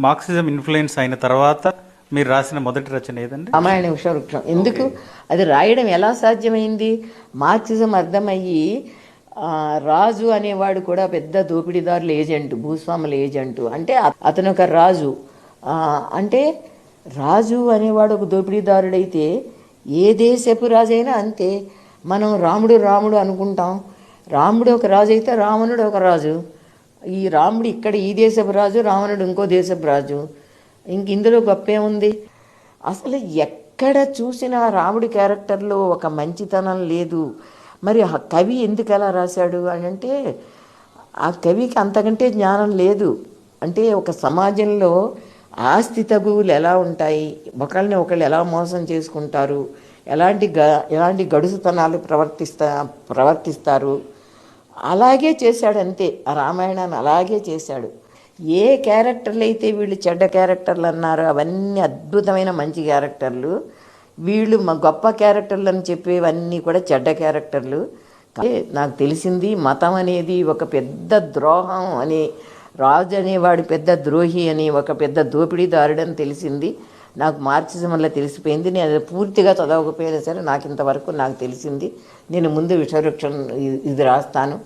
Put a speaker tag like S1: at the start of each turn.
S1: Marxism influence అయిన తర్వాత మీరు రాసిన మొదటి రచన ఏదండి?
S2: రామాయణ విషవృక్షం. ఎందుకు అది రాయడం ఎలా సాధ్యమైంది? మార్క్సిజం అర్థమయ్యి రాజు అనేవాడు కూడా పెద్ద దోపిడీదారుల ఏజెంట్, భూస్వాముల ఏజెంటు. అంటే అతను ఒక రాజు. అంటే రాజు అనేవాడు ఒక దోపిడీదారుడైతే ఏ దేశపు రాజు అయినా అంతే. మనం రాముడు రాముడు అనుకుంటాం. రాముడు ఒక రాజు అయితే రావణుడు ఒక రాజు. ఈ రాముడు ఇక్కడ ఈ దేశపు రాజు, రావణుడు ఇంకో దేశపు రాజు. ఇందులో గొప్పే ఉంది? అసలు ఎక్కడ చూసినా రాముడి క్యారెక్టర్లో ఒక మంచితనం లేదు. మరి ఆ కవి ఎందుకు ఎలా రాశాడు అని అంటే, ఆ కవికి అంతకంటే జ్ఞానం లేదు. అంటే ఒక సమాజంలో ఆస్తి తగువులు ఎలా ఉంటాయి, ఒకళ్ళని ఒకళ్ళు ఎలా మోసం చేసుకుంటారు, ఎలాంటి గడుసుతనాలు ప్రవర్తిస్తారు, అలాగే చేశాడు అంతే. ఆ రామాయణాన్ని అలాగే చేశాడు. ఏ క్యారెక్టర్లు అయితే వీళ్ళు చెడ్డ క్యారెక్టర్లు అన్నారో అవన్నీ అద్భుతమైన మంచి క్యారెక్టర్లు. వీళ్ళు గొప్ప క్యారెక్టర్లు అని చెప్పేవన్నీ కూడా చెడ్డ క్యారెక్టర్లు. నాకు తెలిసింది మతం అనేది ఒక పెద్ద ద్రోహం అని, రాజు అనేవాడు పెద్ద ద్రోహి అని, ఒక పెద్ద దోపిడీదారుడని తెలిసింది. నాకు మార్క్సిజం వల్ల తెలిసిపోయింది. నేను అది పూర్తిగా చదవకపోయినా సరే నాకు ఇంతవరకు నాకు తెలిసింది. నేను ముందు విషవృక్షం ఇది రాస్తాను.